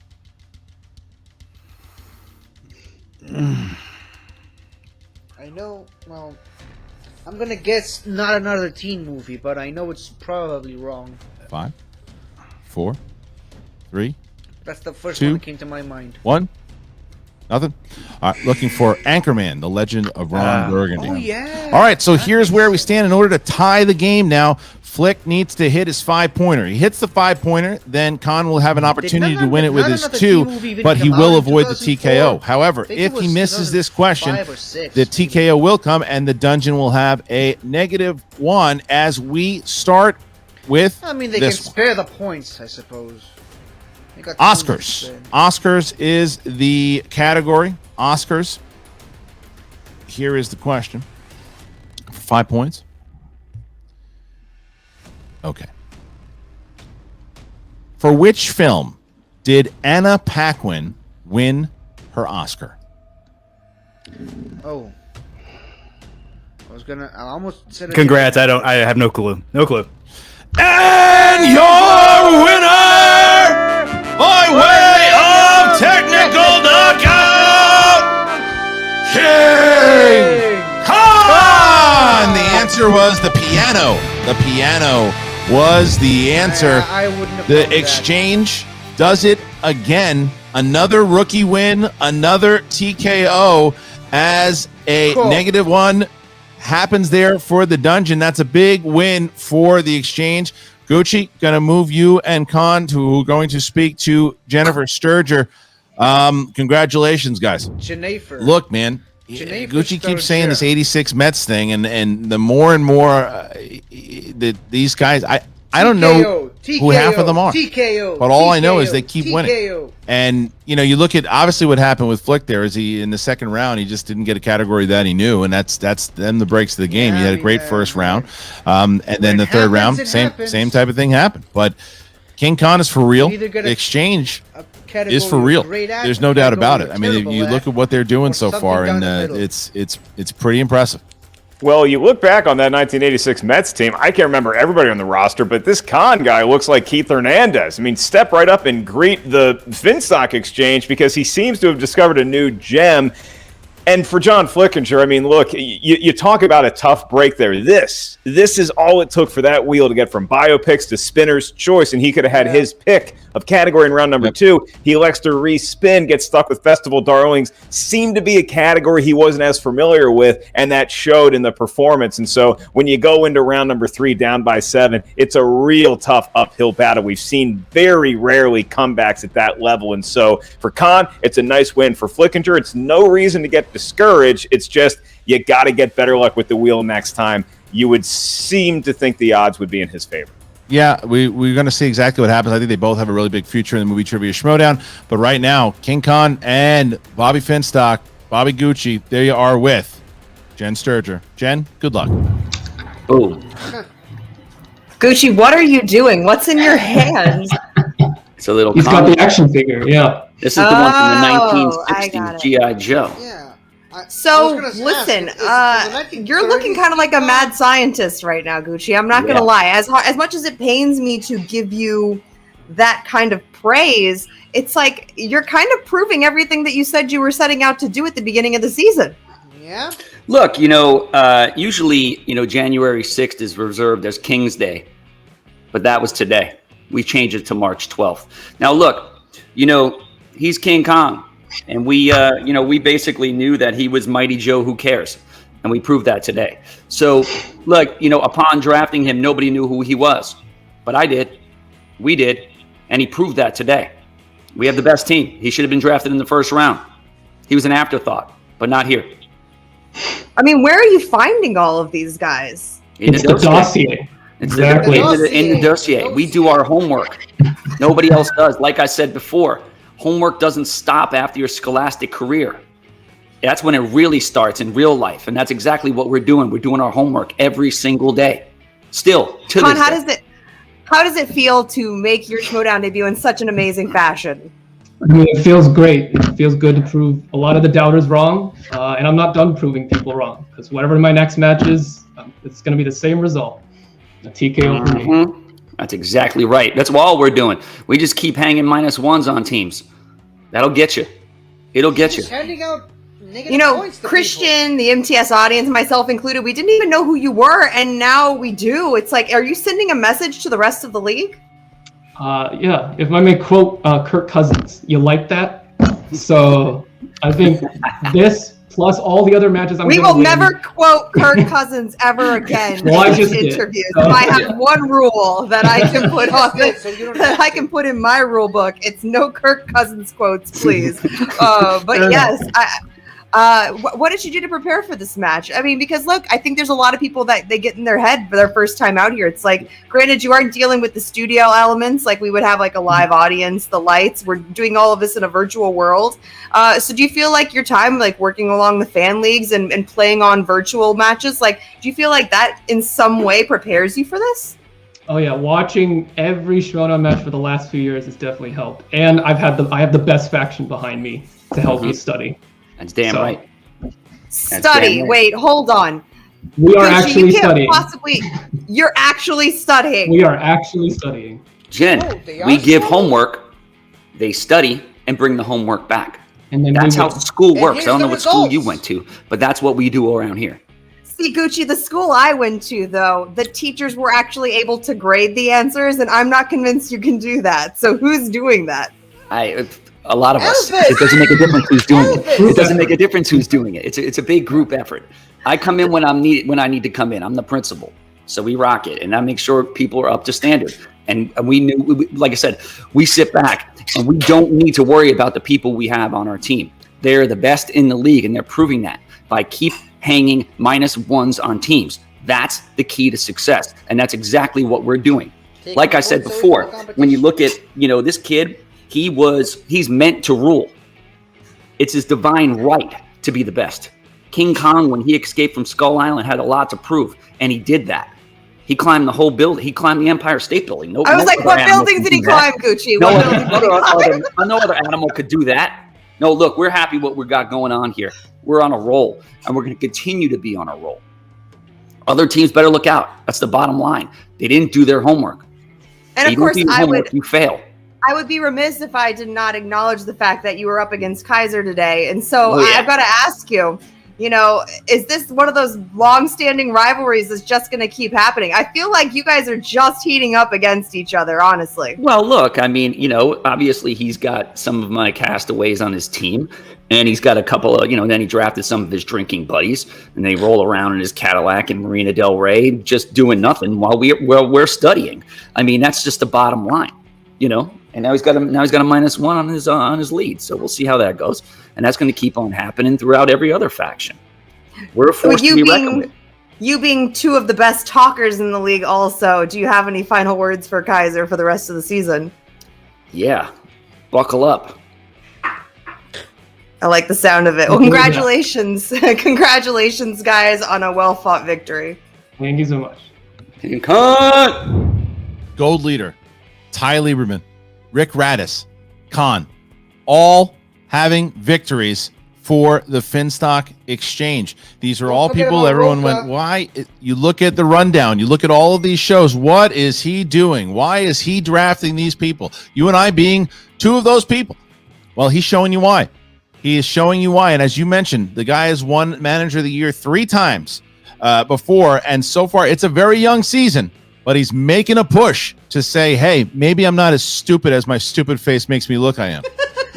I know, well, I'm gonna guess not another teen movie, but I know it's probably wrong. 5, 4, 3, That's the first 2, one that came to my mind. 1. Nothing? All right, looking for Anchorman, The Legend of Ron Burgundy. Oh, yeah. All right, so here's where we stand. In order to tie the game now, Flick needs to hit his 5-pointer. He hits the 5-pointer, then Khan will have an opportunity to win it with his 2, but he will avoid the TKO. However, if he misses this question, the TKO will come, and the dungeon will have a -1 as we start with I mean, they this can one. spare the points, I suppose. They got Oscars. Oscars is the category. Oscars. Here is the question. For 5 points. Okay. For which film did Anna Paquin win her Oscar? Oh. I almost said it. Congrats. I have no clue. No clue. And your winner by way of technical knockout, King Khan! The answer was the piano. The piano was the answer. I wouldn't have The known that. exchange does it again. Another rookie win, another TKO as a Cool. -1 happens there for the dungeon. That's a big win for the exchange. Gucci, gonna move you and Khan going to speak to Jennifer Sturger. Congratulations, guys. Jennifer. Look, man, Jennifer Gucci keeps saying Sturger. this 86 Mets thing, and the more and more that these guys, I don't know who half of them are. TKO, but all I know is they TKO, keep winning. TKO. And you look at obviously what happened with Flick there is he in the second round he just didn't get a category that he knew, and that's then the breaks of the game. Yeah, He had I a mean, great first round, and then it the third round happens, it happens. same type of thing happened. But King Khan is for real. You either get The a- exchange A category is for of real. great act, There's a no doubt category about it. of I mean, if terrible you look act, at what they're doing or so something far, down and the middle. it's pretty impressive. Well, you look back on that 1986 Mets team, I can't remember everybody on the roster, but this Khan guy looks like Keith Hernandez. I mean, step right up and greet the Finstock exchange because he seems to have discovered a new gem. And for John Flickinger, I mean, look, you talk about a tough break there. This is all it took for that wheel to get from biopics to spinner's choice, and he could have had his pick of category in round number 2. He elects to re-spin, gets stuck with Festival Darlings, seemed to be a category he wasn't as familiar with, and that showed in the performance. And so when you go into round number 3 down by 7, it's a real tough uphill battle. We've seen very rarely comebacks at that level. And so for Khan, it's a nice win. For Flickinger, it's no reason to get discouraged. It's just you got to get better luck with the wheel next time. You would seem to think the odds would be in his favor. Yeah, we're going to see exactly what happens. I think they both have a really big future in the movie Trivia Schmoedown. But right now, King Khan and Bobby Finstock, Bobby Gucci, there you are with Jen Sturger. Jen, good luck. Oh, Gucci, what are you doing? What's in your hands? it's a little. He's got comic. the action figure, yeah. This is the one from Oh, I the got 1960s, it. G.I. Joe. Yeah. So, listen, you're looking kind of like a mad scientist right now, Gucci. I'm not going to lie. As much as it pains me to give you that kind of praise, it's like you're kind of proving everything that you said you were setting out to do at the beginning of the season. Yeah. Look, usually, January 6th is reserved as King's Day, but that was today. We changed it to March 12th. Now, look, he's King Kong, and we basically knew that he was Mighty Joe Who Cares. and we proved that today. So, look, upon drafting him, nobody knew who he was, but I did. We did, and he proved that today. We have the best team. He should have been drafted in the first round. He was an afterthought, but not here. I mean, where are you finding all of these guys? It's the dossier. Exactly. In the dossier. We do our homework. Nobody else does. Like I said before, homework doesn't stop after your scholastic career. That's when it really starts in real life, and that's exactly what we're doing. We're doing our homework every single day. Still, to Con, this day. how does it feel to make your Schmoedown debut in such an amazing fashion? I mean, it feels great. It feels good to prove a lot of the doubters wrong, and I'm not done proving people wrong, because whatever my next match is, it's going to be the same result. A TKO for me. That's exactly right. That's all we're doing. We just keep hanging -1s on teams. That'll get you. It'll get you. Just handing out negative points to Christian, the MTS audience, myself included, we didn't even know who you were, and now we do. It's like, are you sending a message to the rest of the league? Yeah, if I may quote Kirk Cousins, you like that? So I think this plus all the other matches We will never quote Kirk Cousins ever again Well, I in just these did. interviews. So- If I have one rule that I can put on this, that I can put in my rule book, it's no Kirk Cousins quotes, please. But yes, what did you do to prepare for this match? I mean, because look, I think there's a lot of people that they get in their head for their first time out here. It's like, granted, you aren't dealing with the studio elements like we would have like a live audience, the lights. We're doing all of this in a virtual world. So do you feel like your time like working along the fan leagues and playing on virtual matches, like do you feel like that in some way prepares you for this? Oh yeah, watching every Schmoedown match for the last few years has definitely helped, and I have the best faction behind me to help me study. That's damn right. Study. right. Wait, hold on. We are Gucci, actually you can't studying. You're actually studying. We are actually studying. Jen, we give homework, they study, and bring the homework back. And then that's how school works. I here's don't know the what school you results. went to, but that's what we do around here. See, Gucci, the school I went to, though, the teachers were actually able to grade the answers, and I'm not convinced you can do that. So who's doing that? A lot of us. Elvis! It doesn't make a difference who's doing it. Elvis! It doesn't make a difference who's doing it. It's a big group effort. I come in when I need to come in. I'm the principal, so we rock it, and I make sure people are up to standard. And like I said, we sit back and we don't need to worry about the people we have on our team. They're the best in the league, and they're proving that by keep hanging -1s on teams. That's the key to success, and that's exactly what we're doing. Like I said before, when you look at this kid. He's meant to rule. It's his divine right to be the best. King Kong, when he escaped from Skull Island, had a lot to prove, and he did that. He climbed the whole building. He climbed the Empire State Building. No, I was no like, other what animal building could did he do that. climb, Gucci? No What other, building did he climb? no other animal could do that. No, look, we're happy what we got going on here. We're on a roll, and we're going to continue to be on a roll. Other teams better look out. That's the bottom line. They didn't do their homework. And They of course, don't do your homework, you fail. I would be remiss if I did not acknowledge the fact that you were up against Kaiser today. And so Oh, yeah. I've got to ask you, is this one of those long-standing rivalries that's just going to keep happening? I feel like you guys are just heating up against each other, honestly. Well, look, I mean, obviously he's got some of my castaways on his team, and he's got a couple of, then he drafted some of his drinking buddies, and they roll around in his Cadillac in Marina Del Rey, just doing nothing while we're studying. I mean, that's just the bottom line, And now he's got a -1 on his lead, so we'll see how that goes, and that's going to keep on happening throughout every other faction. We're a force to be reckoned with. You being two of the best talkers in the league, also, do you have any final words for Kaiser for the rest of the season? Yeah, buckle up. I like the sound of it. Well, congratulations, congratulations, guys, on a well-fought victory. Thank you so much. Cut. Gold leader, Ty Lieberman, Rick Radis, Khan, all having victories for the Finstock Exchange. These are all people everyone went, why? You look at the rundown, you look at all of these shows. What is he doing? Why is he drafting these people? You and I being two of those people. Well, he's showing you why. He is showing you why. And as you mentioned, the guy has won Manager of the Year 3 times before. And so far, it's a very young season. But he's making a push to say, hey, maybe I'm not as stupid as my stupid face makes me look I am.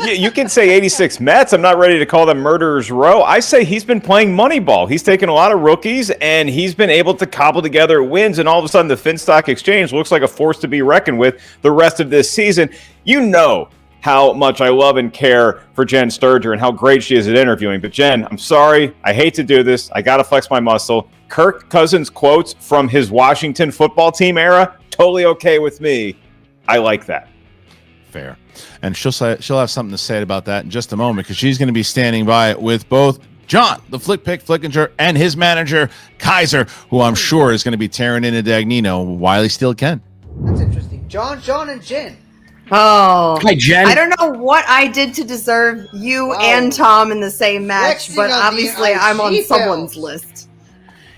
You can say 86 Mets. I'm not ready to call them murderers row. I say he's been playing Moneyball. He's taken a lot of rookies, and he's been able to cobble together wins, and all of a sudden the Finstock Exchange looks like a force to be reckoned with the rest of this season. You know how much I love and care for Jen Sturger and how great she is at interviewing. But Jen, I'm sorry. I hate to do this. I got to flex my muscle. Kirk Cousins quotes from his Washington football team era, totally okay with me. I like that. Fair. And she'll have something to say about that in just a moment, because she's going to be standing by with both John, the Flick Pick Flickinger, and his manager, Kaiser, who I'm sure is going to be tearing into Dagnino while he still can. That's interesting. John, and Jen. Oh, hi Jen. I don't know what I did to deserve you and Tom in the same match, but obviously I'm on someone's list.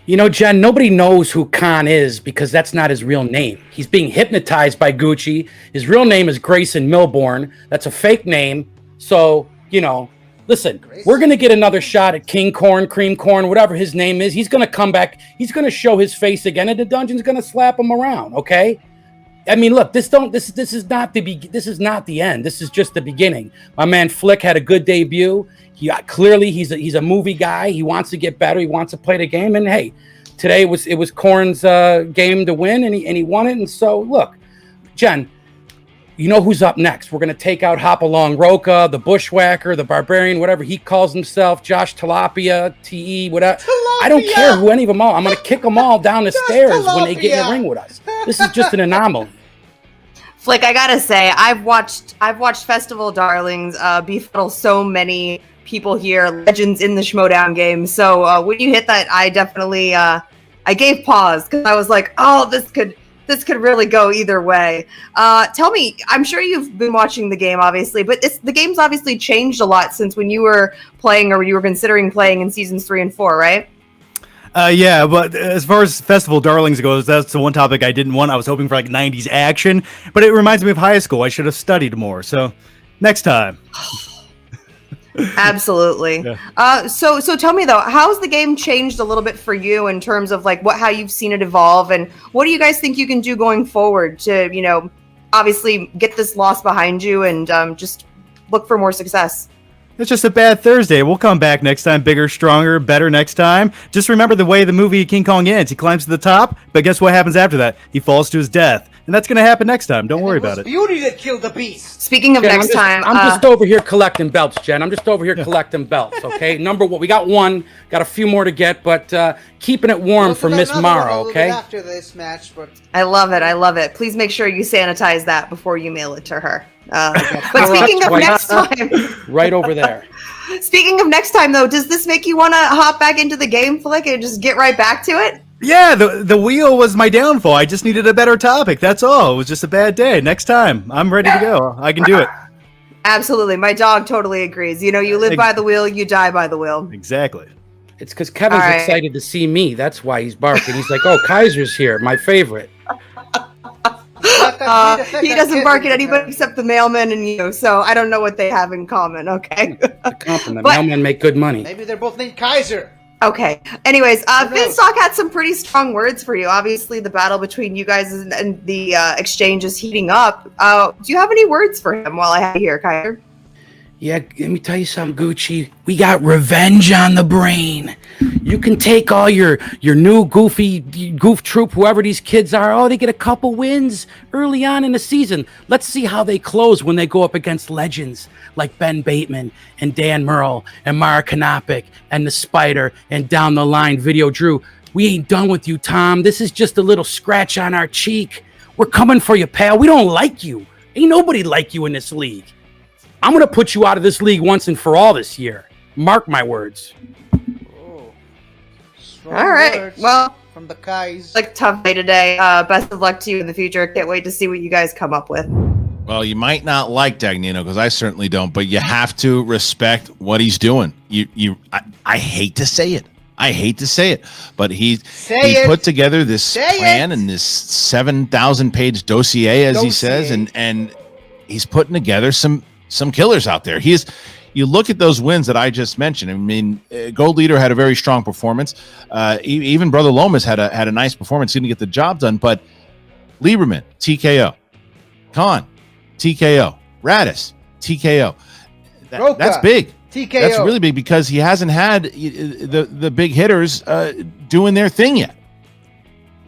You know, Jen, nobody knows who Khan is because that's not his real name. He's being hypnotized by Gucci. His real name is Grayson Milborn. That's a fake name. So, you know, listen, we're going to get another shot at King Corn, Cream Corn, whatever his name is. He's going to come back. He's going to show his face again, and the dungeon's going to slap him around, okay? I mean, look, this is not the end. This is just the beginning. My man Flick had a good debut. Clearly he's a movie guy. He wants to get better. He wants to play the game. And hey, today it was Corn's game to win, and he won it. And so, look, Jen, you know who's up next? We're gonna take out Hopalong Roca, the Bushwhacker, the Barbarian, whatever he calls himself, Josh Tilapia, TE, whatever. I don't care who any of them are. I'm gonna kick them all down the stairs when they get in the ring with us. This is just an anomaly. Flick, I gotta say, I've watched Festival Darlings befuddle so many people here, legends in the Schmoedown game. So when you hit that, I definitely I gave pause because I was like, oh, this could really go either way. Tell me, I'm sure you've been watching the game, obviously, but the game's obviously changed a lot since when you were playing or when you were considering playing in seasons 3 and 4, right? Yeah, but as far as Festival Darlings goes, that's the one topic I didn't want. I was hoping for like 90s action, but it reminds me of high school. I should have studied more. So next time. Absolutely. Yeah. So tell me though, how's the game changed a little bit for you in terms of like how you've seen it evolve, and what do you guys think you can do going forward to, you know, obviously get this loss behind you and just look for more success? It's just a bad Thursday. We'll come back next time, bigger, stronger, better next time. Just remember the way the movie King Kong ends. He climbs to the top, but guess what happens after that? He falls to his death. And that's going to happen next time. Don't worry about it. Beauty that killed the beast. Speaking of Jen, next time, I'm just over here collecting belts, Jen. I'm just over here collecting belts, okay? Number one, we got one, got a few more to get, but keeping it warm for Miss Mara, okay? After this match, but I love it. Please make sure you sanitize that before you mail it to her. But speaking of next time, right over there. Speaking of next time, though, does this make you want to hop back into the game, Flick, and just get right back to it? Yeah, the wheel was my downfall. I just needed a better topic. That's all. It was just a bad day. Next time, I'm ready to go. I can do it. Absolutely. My dog totally agrees. You know, you live by the wheel, you die by the wheel. Exactly. It's because Kevin's excited to see me. That's why he's barking. He's like, oh, Kaiser's here, my favorite. He doesn't bark at anybody except the mailman and you, so I don't know what they have in common, okay? The compliment. Mailmen make good money. Maybe they're both named Kaiser. Okay. Anyways, Finstock had some pretty strong words for you. Obviously, the battle between you guys and the exchange is heating up. Do you have any words for him while I have you here, Kaiser? Yeah, let me tell you something, Gucci. We got revenge on the brain. You can take all your new goof troop, whoever these kids are. Oh, they get a couple wins early on in the season. Let's see how they close when they go up against legends like Ben Bateman and Dan Merle and Mara Kanopik and the Spider and down the line, Video Drew. We ain't done with you, Tom. This is just a little scratch on our cheek. We're coming for you, pal. We don't like you. Ain't nobody like you in this league. I'm going to put you out of this league once and for all this year. Mark my words. Oh, all right. Well, from the Kais. Like tough day today. Best of luck to you in the future. Can't wait to see what you guys come up with. Well, you might not like Dagnino because I certainly don't, but you have to respect what he's doing. I hate to say it. But he put together this plan and this 7,000-page dossier, as he says, and he's putting together some killers out there. You look at those wins that I just mentioned. I mean, Gold Leader had a very strong performance. Even Brother Lomas had a nice performance. He didn't get the job done, but Lieberman, TKO. Khan, TKO. Radis, TKO. That's big. TKO. That's really big because he hasn't had the big hitters doing their thing yet.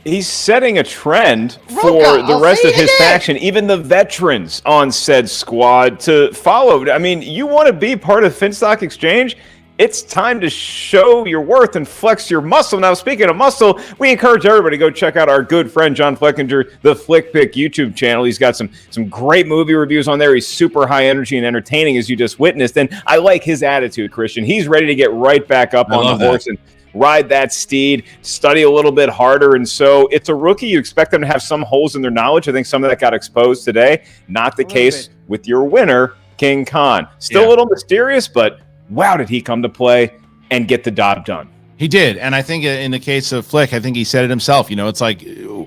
He's setting a trend for Roca, the I'll rest say of it his again. faction, even the veterans on said squad, to follow. I mean, you want to be part of Finstock Exchange? It's time to show your worth and flex your muscle. Now, speaking of muscle, we encourage everybody to go check out our good friend John Flickinger, the Flick Pick YouTube channel. He's got some great movie reviews on there. He's super high energy and entertaining, as you just witnessed. And I like his attitude, Christian. He's ready to get right back up on the horse and ride that steed, study a little bit harder. And so it's a rookie. You expect them to have some holes in their knowledge. I think some of that got exposed today. Not the case with your winner, King Khan. Still a little mysterious, but wow, did he come to play and get the job done. He did. And I think in the case of Flick, I think he said it himself. You know, it's like the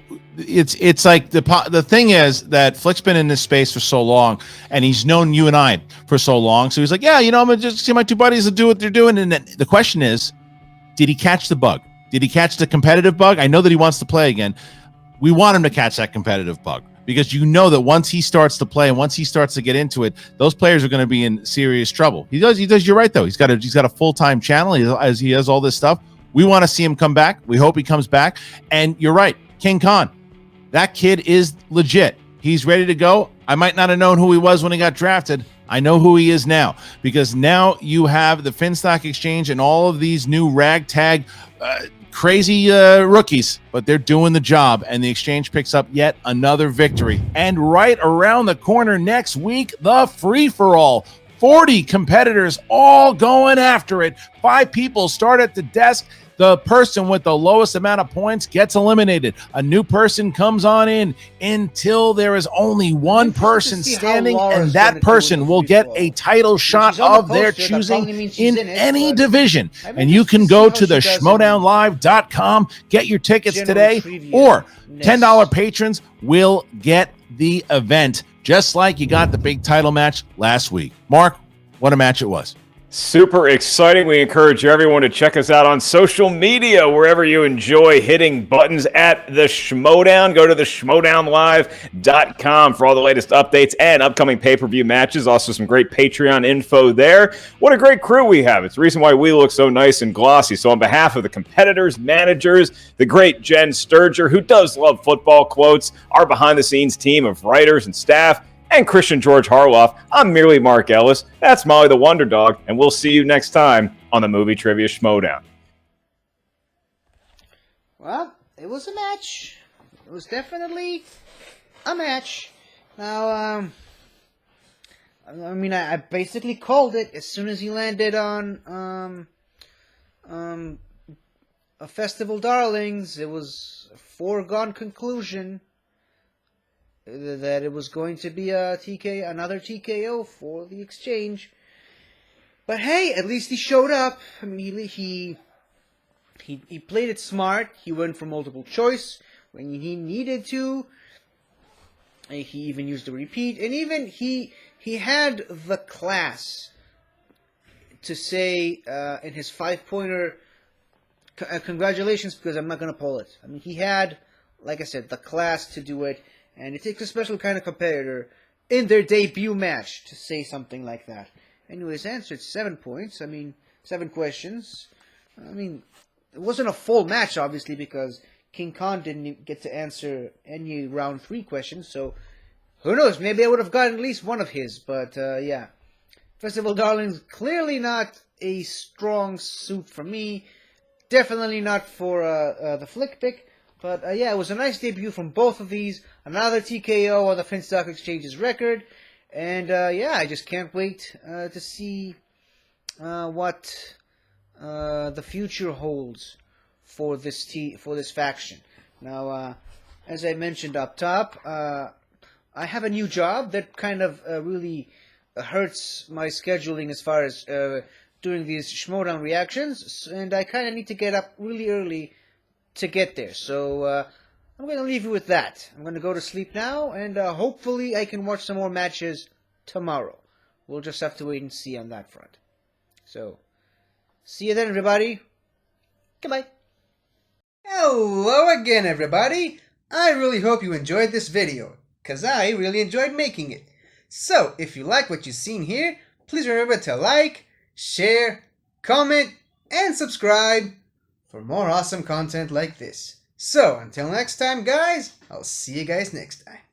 thing is that Flick's been in this space for so long, and he's known you and I for so long. So he's like, yeah, you know, I'm going to just see my two buddies do what they're doing. And then the question is, did he catch the bug? Did he catch the competitive bug? I know that he wants to play again. We want him to catch that competitive bug, because you know that once he starts to play and once he starts to get into it, those players are going to be in serious trouble. He does. You're right, though. He's got a full-time channel. He has all this stuff. We want to see him come back. We hope he comes back. And you're right, King Khan. That kid is legit. He's ready to go. I might not have known who he was when he got drafted. I know who he is now, because now you have the Finstock Exchange and all of these new ragtag crazy rookies, but they're doing the job, and the Exchange picks up yet another victory. And right around the corner next week, the free-for-all. 40 competitors all going after it. 5 people start at the desk. The person with the lowest amount of points gets eliminated. A new person comes on in until there is only one person standing, and that person will get a title shot of their choosing in any division. And you can go to the Schmoedownlive.com, get your tickets today, or $10 patrons will get the event, just like you got the big title match last week. Mark, what a match it was. Super exciting. We encourage everyone to check us out on social media, wherever you enjoy hitting buttons at the Schmoedown. Go to the Schmoedownlive.com for all the latest updates and upcoming pay-per-view matches. Also some great Patreon info there. What a great crew we have. It's the reason why we look so nice and glossy. So on behalf of the competitors, managers, the great Jen Sturger, who does love football quotes, our behind-the-scenes team of writers and staff, and Christian George Harloff, I'm merely Mark Ellis. That's Molly the Wonder Dog, and we'll see you next time on the Movie Trivia Schmoedown. Well, it was a match. It was definitely a match. Now, I mean, I basically called it as soon as he landed on a Festival Darlings. It was a foregone conclusion that it was going to be another TKO for the Exchange. But hey, at least he showed up. I mean, he played it smart. He went for multiple choice when he needed to. He even used a repeat, and even he had the class to say in his 5-pointer, congratulations, because I'm not going to pull it. I mean, he had, like I said, the class to do it. And it takes a special kind of competitor in their debut match to say something like that. Anyways, answered 7 points. I mean, 7 questions. I mean, it wasn't a full match, obviously, because King Khan didn't get to answer any round 3 questions. So, who knows? Maybe I would have gotten at least one of his. But, yeah. Festival Darlings, clearly not a strong suit for me. Definitely not for the Flick Pick. But, yeah, it was a nice debut from both of these. Another TKO on the Finstock Exchange's record. And, yeah, I just can't wait to see what the future holds for this faction. Now, as I mentioned up top, I have a new job that kind of really hurts my scheduling as far as doing these Schmoedown reactions. And I kind of need to get up really early to get there. So I'm going to leave you with that. I'm going to go to sleep now, and hopefully I can watch some more matches tomorrow. We'll just have to wait and see on that front. So, see you then, everybody. Goodbye. Hello again, everybody. I really hope you enjoyed this video, because I really enjoyed making it. So, if you like what you've seen here, please remember to like, share, comment, and subscribe for more awesome content like this. So, until next time, guys, I'll see you guys next time.